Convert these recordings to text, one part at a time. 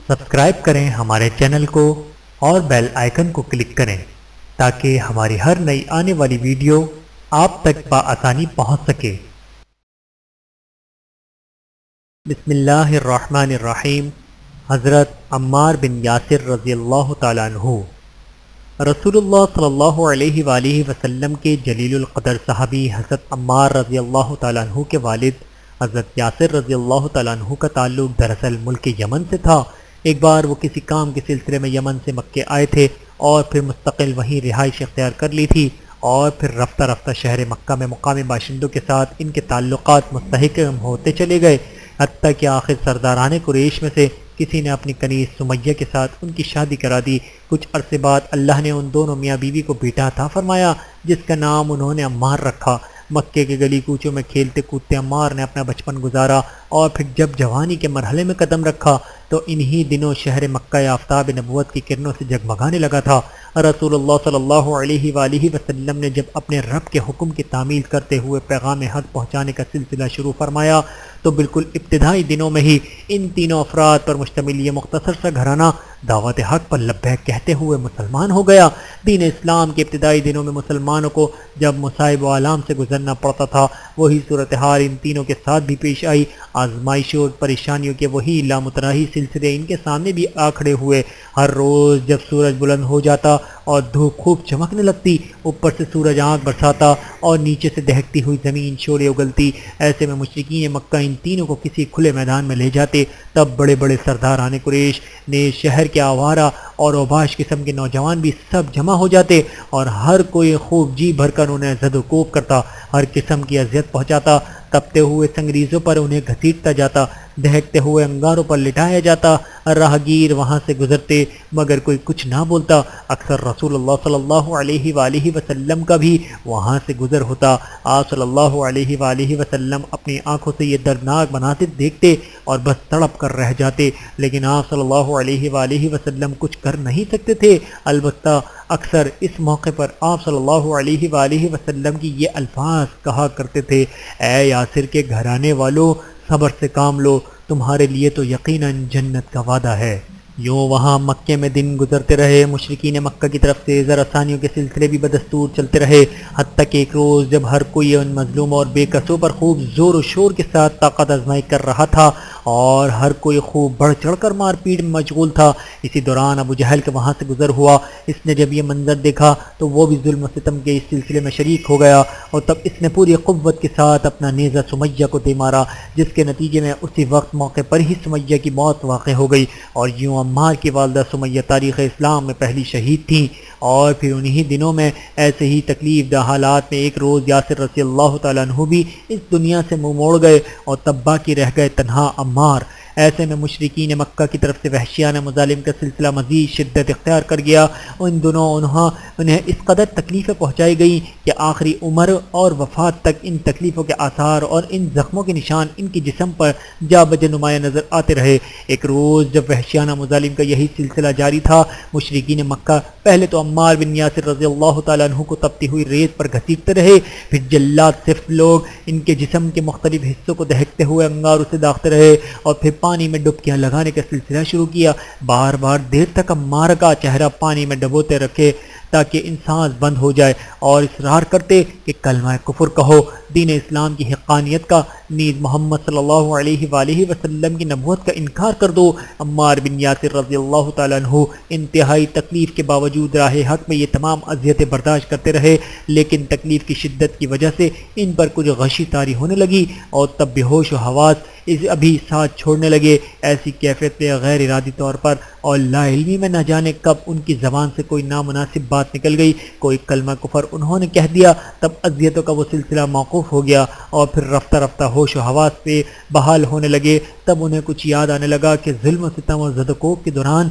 Subscribe کریں ہمارے channel کو اور بیل آئیکن کو کلک کریں تاکہ ہماری ہر نئی آنے والی ویڈیو آپ تک بآسانی پہنچ سکے۔ بسم اللہ الرحمن الرحیم۔ حضرت عمار بن یاسر رضی اللہ تعالیٰ عنہ رسول اللہ صلی اللہ علیہ وآلہ وسلم کے جلیل القدر صحابی حضرت عمار رضی اللہ تعالیٰ عنہ کے والد حضرت یاسر رضی اللہ تعالیٰ عنہ کا تعلق دراصل ملک یمن سے تھا۔ ایک بار وہ کسی کام کے سلسلے میں یمن سے مکے آئے تھے اور پھر مستقل وہیں رہائش اختیار کر لی تھی، اور پھر رفتہ رفتہ شہر مکہ میں مقامی باشندوں کے ساتھ ان کے تعلقات مستحکم ہوتے چلے گئے، حتیٰ کہ آخر سرداران قریش میں سے کسی نے اپنی کنیز سمیہ کے ساتھ ان کی شادی کرا دی۔ کچھ عرصے بعد اللہ نے ان دونوں میاں بیوی کو بیٹا عطا فرمایا جس کا نام انہوں نے عمار رکھا۔ مکے کے گلی کوچوں میں کھیلتے کودتے عمار نے اپنا بچپن گزارا، اور پھر جب جوانی کے مرحلے میں قدم رکھا تو انہی دنوں شہر مکہ آفتاب نبوت کی کرنوں سے جگمگانے لگا تھا۔ رسول اللہ صلی اللہ علیہ وآلہ وسلم نے جب اپنے رب کے حکم کی تعمیل کرتے ہوئے پیغام حق پہنچانے کا سلسلہ شروع فرمایا تو بالکل ابتدائی دنوں میں ہی ان تینوں افراد پر مشتمل یہ مختصر سا گھرانہ دعوت حق پر لبیک کہتے ہوئے مسلمان ہو گیا۔ دین اسلام کے ابتدائی دنوں میں مسلمانوں کو جب مصائب و آلام سے گزرنا پڑتا تھا، وہی صورتحال ان تینوں کے ساتھ بھی پیش آئی۔ آزمائشوں اور پریشانیوں کے وہی لامتناہی سلسلے ان کے سامنے بھی آ کھڑے ہوئے۔ ہر روز جب سورج بلند ہو جاتا اور دھوپ خوب چمکنے لگتی، اوپر سے سورج آنکھ برساتا اور نیچے سے دہکتی ہوئی زمین شعلے اگلتی، ایسے میں مشرکین مکہ ان تینوں کو کسی کھلے میدان میں لے جاتے۔ تب بڑے بڑے سرداران قریش نے شہر کے آوارہ اور اوباش قسم کے نوجوان بھی سب جمع ہو جاتے، اور ہر کوئی خوب جی بھر کر انہیں زد و کوب کرتا، ہر قسم کی اذیت پہنچاتا، تپتے ہوئے سنگریزوں پر انہیں گھسیٹتا جاتا، دہکتے ہوئے انگاروں پر لٹایا جاتا۔ راہگیر وہاں سے گزرتے مگر کوئی کچھ نہ بولتا۔ اکثر رسول اللہ صلی اللہ علیہ وآلہ وسلم کا بھی وہاں سے گزر ہوتا۔ آپ صلی اللہ علیہ وآلہ وسلم اپنی آنکھوں سے یہ دردناک مناظر دیکھتے اور بس تڑپ کر رہ جاتے، لیکن آپ صلی اللہ علیہ وآلہ وسلم کچھ کر نہیں سکتے تھے۔ البتہ اکثر اس موقع پر آپ صلی اللہ علیہ وآلہ وسلم کی یہ الفاظ کہا کرتے تھے: اے یاسر کے گھرانے والو، صبر سے کام لو، تمہارے لیے تو یقیناً جنت کا وعدہ ہے۔ یوں وہاں مکے میں دن گزرتے رہے۔ مشرکین مکہ کی طرف سے زر ثانیوں کے سلسلے بھی بدستور چلتے رہے، حتیٰ کہ ایک روز جب ہر کوئی ان مظلوم اور بے کسوں پر خوب زور و شور کے ساتھ طاقت آزمائی کر رہا تھا اور ہر کوئی خوب بڑھ چڑھ کر مار پیٹ میں مشغول تھا، اسی دوران ابو جہل کے وہاں سے گزر ہوا۔ اس نے جب یہ منظر دیکھا تو وہ بھی ظلم و ستم کے اس سلسلے میں شریک ہو گیا، اور تب اس نے پوری قوت کے ساتھ اپنا نیزہ سمیہ کو دے مارا، جس کے نتیجے میں اسی وقت موقع پر ہی سمیہ کی موت واقع ہو گئی، اور یوں عمار کی والدہ سمیہ تاریخ اسلام میں پہلی شہید تھیں۔ اور پھر انہی دنوں میں ایسے ہی تکلیف دہ حالات میں ایک روز یاسر رضی اللہ تعالیٰ عنہ بھی اس دنیا سے منہ موڑ گئے، اور تب باقی رہ گئے تنہا عمار۔ ایسے میں مشرکین مکہ کی طرف سے وحشیانہ مظالم کا سلسلہ مزید شدت اختیار کر گیا۔ ان دنوں انہیں اس قدر تکلیفیں پہنچائی گئیں کہ آخری عمر اور وفات تک ان تکلیفوں کے آثار اور ان زخموں کے نشان ان کی جسم پر جا بجا نمایاں نظر آتے رہے۔ ایک روز جب وحشیانہ مظالم کا یہی سلسلہ جاری تھا، مشرکین مکہ پہلے تو عمار بن یاسر رضی اللہ تعالیٰ عنہ کو تپتی ہوئی ریت پر گھسیٹتے رہے، پھر جلاد صرف لوگ ان کے جسم کے مختلف حصوں کو دہکتے ہوئے انگاروں سے داغتے رہے، اور پھر پانی میں ڈبکیاں لگانے کا سلسلہ شروع کیا۔ بار بار دیر تک عمار کا چہرہ پانی میں ڈبوتے رکھے تاکہ انسان بند ہو جائے، اور اصرار کرتے کہ کلمہ کفر کہو، دین اسلام کی حقانیت کا، نیز محمد صلی اللہ علیہ وآلہ وسلم کی نبوت کا انکار کر دو۔ عمار بن یاسر رضی اللہ تعالیٰ عنہ انتہائی تکلیف کے باوجود راہ حق میں یہ تمام اذیتیں برداشت کرتے رہے، لیکن تکلیف کی شدت کی وجہ سے ان پر کچھ غشی طاری ہونے لگی، اور تب بے ہوش و حواس ابھی ساتھ چھوڑنے لگے۔ ایسی کیفیت میں غیر ارادی طور پر اور لا علمی میں نہ جانے کب ان کی زبان سے کوئی نامناسب بات نکل گئی، کوئی کلمہ کفر انہوں نے کہہ دیا، تب اذیتوں کا وہ سلسلہ موقوف ہو گیا، اور پھر رفتہ رفتہ ہوش و حواس پہ بحال ہونے لگے۔ تب انہیں کچھ یاد آنے لگا کہ ظلم و ستم اور زد و کوب کے دوران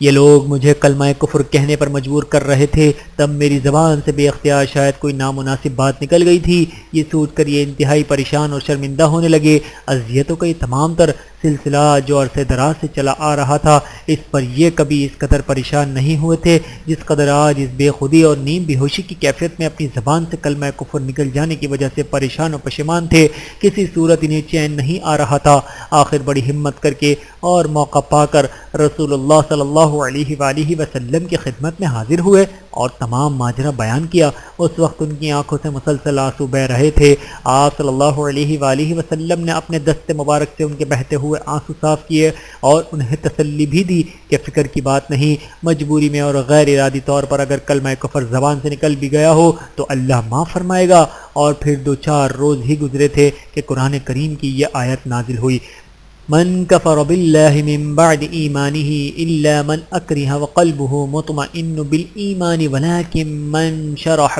یہ لوگ مجھے کلمہ کفر کہنے پر مجبور کر رہے تھے، تب میری زبان سے بے اختیار شاید کوئی نامناسب بات نکل گئی تھی۔ یہ سوچ کر یہ انتہائی پریشان اور شرمندہ ہونے لگے۔ اذیتوں کا یہ تمام تر سلسلہ جو عرصے دراز سے چلا آ رہا تھا اس پر یہ کبھی اس قدر پریشان نہیں ہوئے تھے جس قدر آج اس بے خودی اور نیم بے ہوشی کی کیفیت میں اپنی زبان سے کلمہ کفر نکل جانے کی وجہ سے پریشان و پشیمان تھے۔ کسی صورت انہیں چین نہیں آ رہا تھا۔ آخر بڑی ہمت کر کے اور موقع پا کر رسول اللہ صلی اللہ علیہ وآلہ وسلم کی خدمت میں حاضر ہوئے اور تمام ماجرا بیان کیا۔ اس وقت ان کی آنکھوں سے مسلسل آنسو بہہ رہے تھے۔ آپ صلی اللہ علیہ وآلہ وسلم نے اپنے دست مبارک سے ان کے بہتے ہوئے آنسو صاف کیے اور انہیں تسلی بھی دی کہ فکر کی بات نہیں، مجبوری میں اور غیر ارادی طور پر اگر کلمہ کفر زبان سے نکل بھی گیا ہو تو اللہ معاف فرمائے گا۔ اور پھر 2-4 روز ہی گزرے تھے کہ قرآن کریم کی یہ آیت نازل ہوئی، من کفر باللہ من بعد ایمانہ الا من اکرہ وقلبہ مطمئن بالایمان ولکن من شرح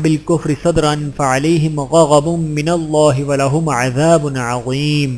بالکفر صدرا فعلیہم غضب من اللہ ولہم عذاب عظیم۔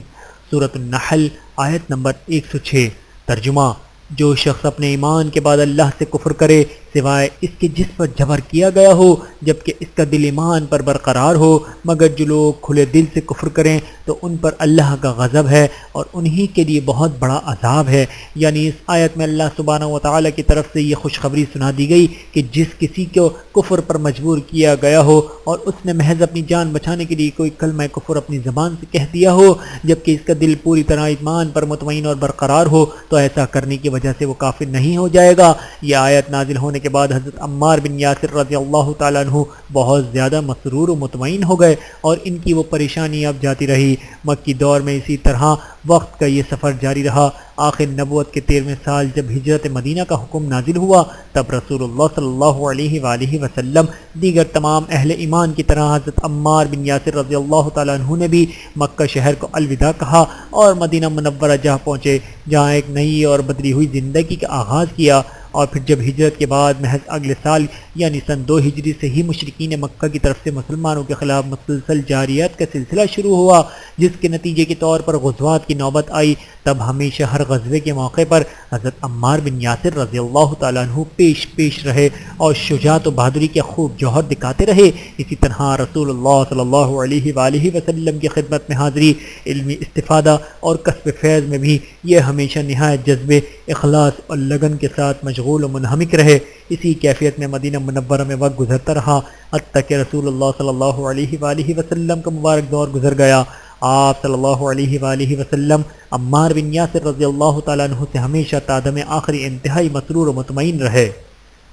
سورۃ النحل آیت نمبر 106۔ ترجمہ: جو شخص اپنے ایمان کے بعد اللہ سے کفر کرے سوائے اس کے جس پر جبر کیا گیا ہو جبکہ اس کا دل ایمان پر برقرار ہو، مگر جو لوگ کھلے دل سے کفر کریں تو ان پر اللہ کا غضب ہے اور انہی کے لیے بہت بڑا عذاب ہے۔ یعنی اس آیت میں اللہ سبحانہ وتعالی کی طرف سے یہ خوشخبری سنا دی گئی کہ جس کسی کو کفر پر مجبور کیا گیا ہو اور اس نے محض اپنی جان بچانے کے لیے کوئی کلمہ کفر اپنی زبان سے کہہ دیا ہو جبکہ اس کا دل پوری طرح ایمان پر مطمئن اور برقرار ہو تو ایسا کرنے کی وجہ سے وہ کافر نہیں ہو جائے گا۔ یہ آیت نازل ہونے کے بعد حضرت عمار بن یاسر رضی اللہ تعالیٰ عنہ بہت زیادہ مسرور و مطمئن ہو گئے اور ان کی وہ پریشانی اب جاتی رہی۔ مکی دور میں اسی طرح وقت کا یہ سفر جاری رہا۔ آخر نبوت کے 13ویں سال جب ہجرت مدینہ کا حکم نازل ہوا تب رسول اللہ صلی اللہ علیہ وآلہ وسلم دیگر تمام اہل ایمان کی طرح حضرت عمار بن یاسر رضی اللہ تعالیٰ عنہ نے بھی مکہ شہر کو الوداع کہا اور مدینہ منورہ جا پہنچے جہاں ایک نئی اور بدلی ہوئی زندگی کا آغاز کیا۔ اور پھر جب ہجرت کے بعد محض اگلے سال یعنی سن 2 ہجری سے ہی مشرکین مکہ کی طرف سے مسلمانوں کے خلاف مسلسل جاریات کا سلسلہ شروع ہوا جس کے نتیجے کے طور پر غزوات کی نوبت آئی، تب ہمیشہ ہر غزوے کے موقع پر حضرت عمار بن یاسر رضی اللہ تعالیٰ عنہ پیش رہے اور شجاعت و بہادری کے خوب جوہر دکھاتے رہے۔ اسی طرح رسول اللہ صلی اللہ علیہ وآلہ وسلم کی خدمت میں حاضری، علمی استفادہ اور کسب فیض میں بھی یہ ہمیشہ نہایت جذبے، اخلاص اور لگن کے ساتھ مشغول و منہمک رہے۔ اسی کیفیت میں مدینہ منورہ میں وقت گزرتا رہا حتیٰ کہ رسول اللہ صلی اللہ علیہ وآلہ وسلم کا مبارک دور گزر گیا۔ آپ صلی اللہ علیہ وآلہ وسلم عمار بن یاسر رضی اللہ تعالیٰ عنہ سے ہمیشہ تادم آخری انتہائی مسرور و مطمئن رہے۔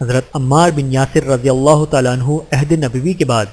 حضرت عمار بن یاسر رضی اللہ تعالیٰ عنہ عہد نبوی کے بعد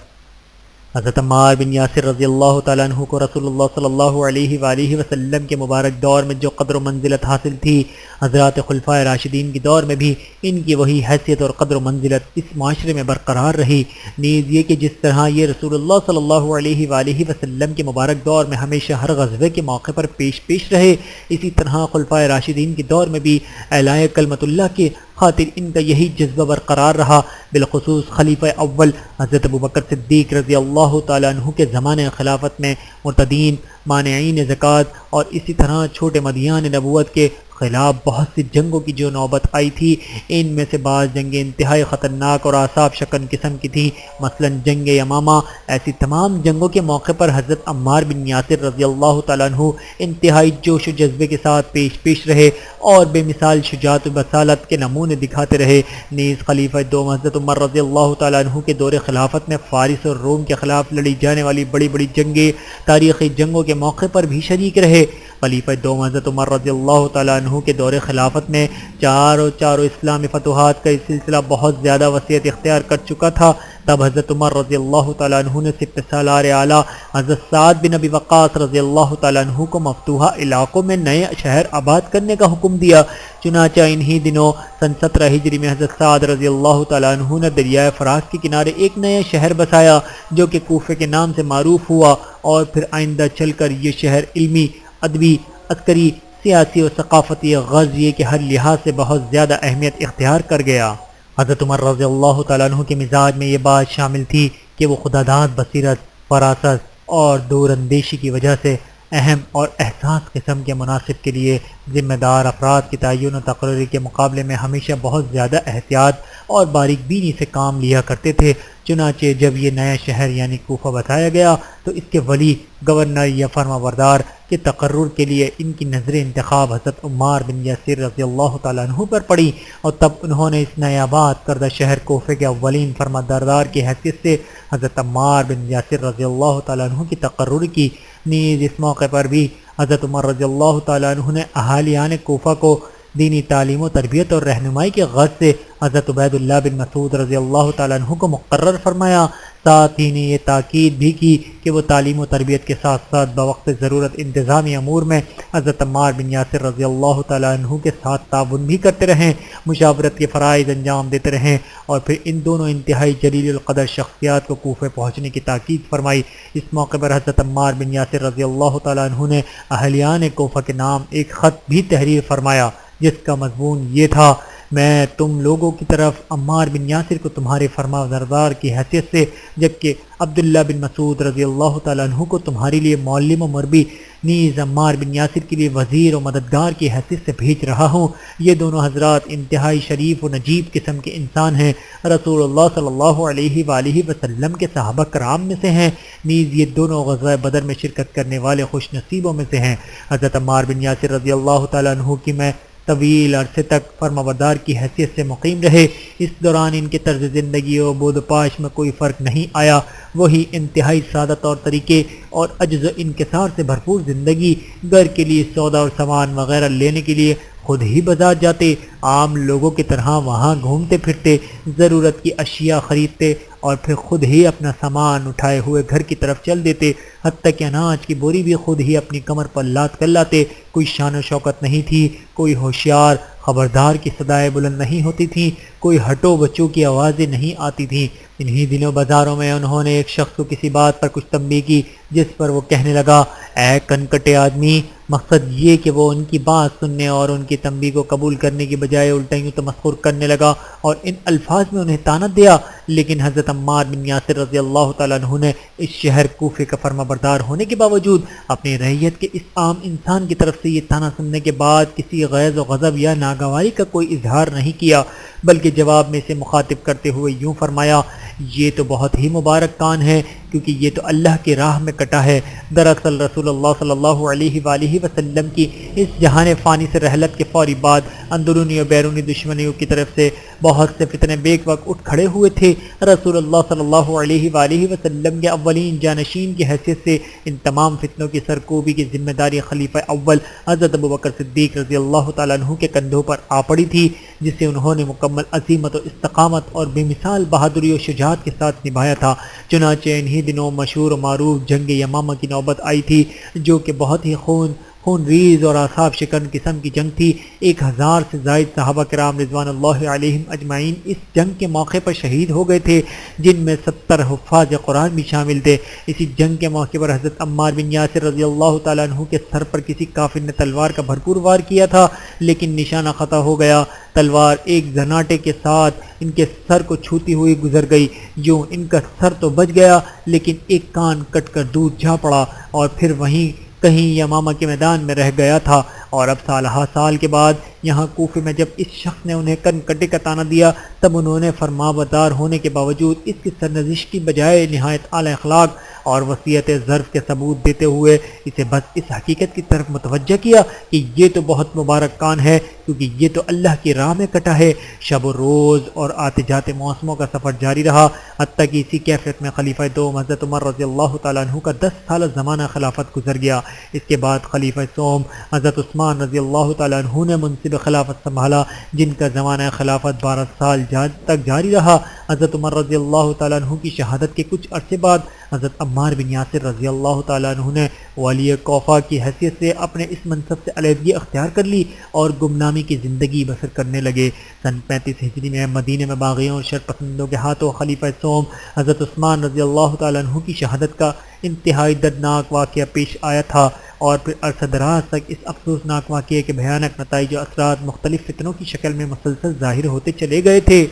حضرت عمار بن یاسر رضی اللہ تعالیٰ عنہ کو رسول اللہ صلی اللہ علیہ وآلہ وسلم کے مبارک دور میں جو قدر و منزلت حاصل تھی، حضرات خلفائے راشدین کی دور میں بھی ان کی وہی حیثیت اور قدر و منزلت اس معاشرے میں برقرار رہی۔ نیز یہ کہ جس طرح یہ رسول اللہ صلی اللہ علیہ وآلہ وسلم کے مبارک دور میں ہمیشہ ہر غزوے کے موقع پر پیش رہے، اسی طرح خلفائے راشدین کے دور میں بھی اعلاء کلمت اللہ کے خاطر ان کا یہی جذبہ برقرار رہا۔ بالخصوص خلیفہ اول حضرت ابوبکر صدیق رضی اللہ تعالیٰ عنہ کے زمانے خلافت میں مرتدین، مانعین زکوٰۃ اور اسی طرح چھوٹے مدیان نبوت کے خلاف بہت سی جنگوں کی جو نوبت آئی تھی، ان میں سے بعض جنگیں انتہائی خطرناک اور اعصاب شکن قسم کی تھیں، مثلا جنگ یمامہ۔ ایسی تمام جنگوں کے موقع پر حضرت عمار بن یاسر رضی اللہ تعالیٰ عنہ انتہائی جوش و جذبے کے ساتھ پیش رہے اور بے مثال شجاعت و بصالت کے نمونے دکھاتے رہے۔ نیز خلیفہ دوم حضرت عمر رضی اللہ تعالیٰ عنہ کے دور خلافت میں فارس اور روم کے خلاف لڑی جانے والی بڑی بڑی جنگیں، تاریخی جنگوں کے موقع پر بھی شریک رہے۔ خلیفہ دوم حضرت عمر رضی اللہ تعالیٰ عنہ کے دور خلافت میں چاروں اسلامی فتوحات کا سلسلہ بہت زیادہ وسعت اختیار کر چکا تھا۔ تب حضرت عمر رضی اللہ تعالیٰ عنہ نے سپہ سالار اعلیٰ حضرت سعد بن ابی وقاص رضی اللہ تعالیٰ عنہ کو مفتوحہ علاقوں میں نئے شہر آباد کرنے کا حکم دیا۔ چنانچہ انہی دنوں سن 17 ہجری میں حضرت سعد رضی اللہ تعالیٰ عنہ نے دریائے فرات کے کنارے ایک نیا شہر بسایا جو کہ کوفے کے نام سے معروف ہوا، اور پھر آئندہ چل کر یہ شہر علمی، ادبی، عسکری، سیاسی اور ثقافتی غزوے کے ہر لحاظ سے بہت زیادہ اہمیت اختیار کر گیا۔ حضرت عمر رضی اللہ تعالیٰ عنہ کے مزاج میں یہ بات شامل تھی کہ وہ خداداد بصیرت، فراست اور دور اندیشی کی وجہ سے اہم اور احساس قسم کے مناسب کے لیے ذمہ دار افراد کی تعین و تقرری کے مقابلے میں ہمیشہ بہت زیادہ احتیاط اور باریک بینی سے کام لیا کرتے تھے۔ چنانچہ جب یہ نیا شہر یعنی کوفہ بتایا گیا تو اس کے ولی گورنر یا فرما بردار کے تقرر کے لیے ان کی نظر انتخاب حضرت عمار بن یاسر رضی اللہ تعالیٰ عنہ پر پڑی، اور تب انہوں نے اس نئے آباد کردہ شہر کوفے کے اولین فرما بردار کی حیثیت سے حضرت عمار بن یاسر رضی اللہ تعالیٰ عنہ کی تقرر کی۔ نیز اس موقع پر بھی حضرت عمر رضی اللہ تعالیٰ عنہ نے اہالیان کوفہ کو دینی تعلیم و تربیت اور رہنمائی کے غرض سے حضرت عبید اللہ بن مسعود رضی اللہ تعالیٰ عنہ کو مقرر فرمایا۔ ساتھ ہی نے یہ تاکید بھی کی کہ وہ تعلیم و تربیت کے ساتھ ساتھ بوقت ضرورت انتظامی امور میں حضرت عمار بن یاسر رضی اللہ تعالیٰ عنہ کے ساتھ تعاون بھی کرتے رہیں، مشاورت کے فرائض انجام دیتے رہیں، اور پھر ان دونوں انتہائی جلیل القدر شخصیات کو کوفے پہنچنے کی تاکید فرمائی۔ اس موقع پر حضرت عمار بن یاسر رضی اللہ تعالیٰ عنہ نے اہلیان کوفہ کے نام ایک خط بھی تحریر فرمایا، جس کا مضمون یہ تھا: میں تم لوگوں کی طرف عمار بن یاسر کو تمہارے فرما بردار کی حیثیت سے، جبکہ عبداللہ بن مسعود رضی اللہ تعالیٰ عنہ کو تمہارے لیے معلم و مربی، نیز عمار بن یاسر کے لیے وزیر و مددگار کی حیثیت سے بھیج رہا ہوں۔ یہ دونوں حضرات انتہائی شریف و نجیب قسم کے انسان ہیں، رسول اللہ صلی اللہ علیہ وآلہ وسلم کے صحابہ کرام میں سے ہیں، نیز یہ دونوں غزوہ بدر میں شرکت کرنے والے خوش نصیبوں میں سے ہیں۔ حضرت عمار بن یاسر رضی اللہ تعالیٰ عنہ کی میں طویل عرصے تک فرمانبردار کی حیثیت سے مقیم رہے۔ اس دوران ان کے طرز زندگی و بود و پاش میں کوئی فرق نہیں آیا، وہی انتہائی سادہ طور طریقے اور عجز و انکسار سے بھرپور زندگی۔ گھر کے لیے سودا اور سامان وغیرہ لینے کے لیے خود ہی بازار جاتے، عام لوگوں کی طرح وہاں گھومتے پھرتے، ضرورت کی اشیاء خریدتے اور پھر خود ہی اپنا سامان اٹھائے ہوئے گھر کی طرف چل دیتے، حتیٰ کہ اناج کی بوری بھی خود ہی اپنی کمر پر لاد کر لاتے۔ کوئی شان و شوکت نہیں تھی، کوئی ہوشیار خبردار کی صدائیں بلند نہیں ہوتی تھیں، کوئی ہٹو بچوں کی آوازیں نہیں آتی تھیں۔ انہی دنوں بازاروں میں انہوں نے ایک شخص کو کسی بات پر کچھ تنبیہ کی، جس پر وہ کہنے لگا: اے کنکٹے آدمی! مقصد یہ کہ وہ ان کی بات سننے اور ان کی تنبیہ کو قبول کرنے کی بجائے الٹا یوں تمسخر کرنے لگا اور ان الفاظ میں انہیں طعنت دیا۔ لیکن حضرت عمار بن یاسر رضی اللہ تعالیٰ عنہ نے اس شہر کوفے کا فرما بردار ہونے کے باوجود اپنی رعیت کے اس عام انسان کی طرف سے یہ طعنہ سننے کے بعد کسی غیظ و غضب یا ناگواری کا کوئی اظہار نہیں کیا، بلکہ جواب میں سے مخاطب کرتے ہوئے یوں فرمایا: یہ تو بہت ہی مبارک کان ہے، کیونکہ یہ تو اللہ کی راہ میں کٹا ہے۔ دراصل رسول اللہ صلی اللہ علیہ وآلہ وسلم کی اس جہان فانی سے رحلت کے فوری بعد اندرونی و بیرونی دشمنیوں کی طرف سے بہت سے فتنے بیک وقت اٹھ کھڑے ہوئے تھے۔ رسول اللہ صلی اللہ علیہ وآلہ وسلم کے اولین جانشین کی حیثیت سے ان تمام فتنوں کی سرکوبی کی ذمہ داری خلیفہ اول حضرت ابوبکر صدیق رضی اللہ تعالیٰ عنہ کے کندھوں پر آ پڑی تھی، جسے انہوں نے مکمل عزیمت و استقامت اور بے مثال بہادری و شجاعت کے ساتھ نبھایا تھا۔ چنانچہ انہی دنوں مشہور و معروف جنگ یمامہ کی نوبت آئی تھی، جو کہ بہت ہی خون ریز اور اعصاب شکن قسم کی جنگ تھی۔ 1000 سے زائد صحابہ کرام رضوان اللہ علیہم اجمعین اس جنگ کے موقع پر شہید ہو گئے تھے، جن میں 70 حفاظ قرآن بھی شامل تھے۔ اسی جنگ کے موقع پر حضرت عمار بن یاسر رضی اللہ تعالیٰ عنہ کے سر پر کسی کافر نے تلوار کا بھرپور وار کیا تھا، لیکن نشانہ خطا ہو گیا۔ تلوار ایک زناٹے کے ساتھ ان کے سر کو چھوتی ہوئی گزر گئی، یوں ان کا سر تو بچ گیا، لیکن ایک کان کٹ کر دور جا پڑا اور پھر وہیں کہیں یمامہ کے میدان میں رہ گیا تھا۔ اور اب سالہ سال کے بعد یہاں کوفے میں جب اس شخص نے انہیں کن کٹے کا طعنہ دیا، تب انہوں نے فرمانبردار ہونے کے باوجود اس کی سرنوشت کی بجائے نہایت اعلی اخلاق اور وصیت ظرف کے ثبوت دیتے ہوئے اسے بس اس حقیقت کی طرف متوجہ کیا کہ یہ تو بہت مبارک کان ہے، کیونکہ یہ تو اللہ کی راہ میں کٹا ہے۔ شب و روز اور آتے جاتے موسموں کا سفر جاری رہا، حتیٰ کہ اسی کیفیت میں خلیفہ دوم حضرت عمر رضی اللہ تعالیٰ عنہ کا 10 سالہ زمانہ خلافت گزر گیا۔ اس کے بعد خلیفہ سوم حضرت عثمان رضی اللہ تعالیٰ عنہ نے منصب خلافت سنبھالا، جن کا زمانہ خلافت 12 سال تک جاری رہا۔ حضرت عمر رضی اللہ تعالیٰ عنہ کی شہادت کے کچھ عرصے بعد حضرت عمار بن یاسر رضی اللہ تعالیٰ عنہ نے ولی کوفہ کی حیثیت سے اپنے اس منصب سے علیحدگی اختیار کر لی اور گمنامی کی زندگی بسر کرنے لگے۔ سن 35 ہجری میں مدینے میں باغیوں اور شر پسندوں کے ہاتھوں خلیفہ سوم حضرت عثمان رضی اللہ تعالیٰ عنہ کی شہادت کا انتہائی دردناک واقعہ پیش آیا تھا، اور پھر عرصہ دراز تک اس افسوسناک واقعے کے بھیانک نتائج و اثرات مختلف فتنوں کی شکل میں مسلسل ظاہر ہوتے چلے گئے تھے۔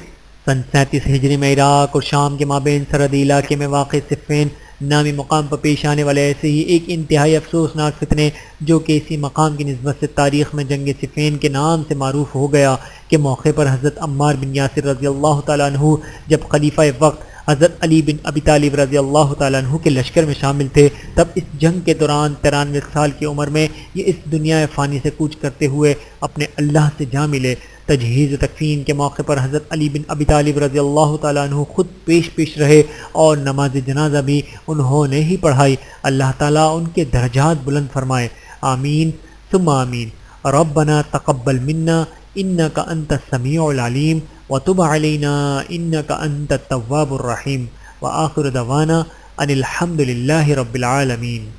سن 37 ہجری میں عراق اور شام کے مابین سرحدی علاقے میں واقع صفین نامی مقام پر پیش آنے والے ایسے ہی ایک انتہائی افسوسناک فتنے جو کہ اسی مقام کی نسبت سے تاریخ میں جنگ صفین کے نام سے معروف ہو گیا کے موقع پر حضرت عمار بن یاسر رضی اللہ تعالیٰ عنہ جب خلیفہ وقت حضرت علی بن ابی طالب رضی اللہ تعالیٰ عنہ کے لشکر میں شامل تھے، تب اس جنگ کے دوران 93 سال کی عمر میں یہ اس دنیا فانی سے کوچ کرتے ہوئے اپنے اللہ سے جا ملے۔ تجہیز و تکفین کے موقع پر حضرت علی بن ابی طالب رضی اللہ تعالیٰ عنہ خود پیش رہے اور نماز جنازہ بھی انہوں نے ہی پڑھائی۔ اللہ تعالیٰ ان کے درجات بلند فرمائے، آمین ثم آمین۔ ربنا تقبل منا انک انت السمیع العلیم وتب علینا انک انت التواب الرحیم وآخر دعوانا ان الحمد للہ رب العالمین۔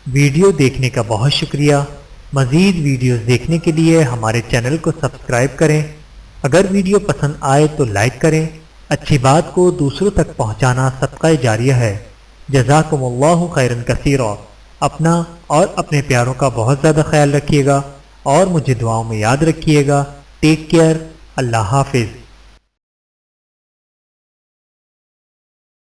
ویڈیو دیکھنے کا بہت شکریہ۔ مزید ویڈیوز دیکھنے کے لیے ہمارے چینل کو سبسکرائب کریں۔ اگر ویڈیو پسند آئے تو لائک کریں۔ اچھی بات کو دوسروں تک پہنچانا صدقہ جاریہ ہے۔ جزاکم اللہ خیرا کثیرا۔ اپنا اور اپنے پیاروں کا بہت زیادہ خیال رکھیے گا اور مجھے دعاؤں میں یاد رکھیے گا۔ Take care. اللہ حافظ۔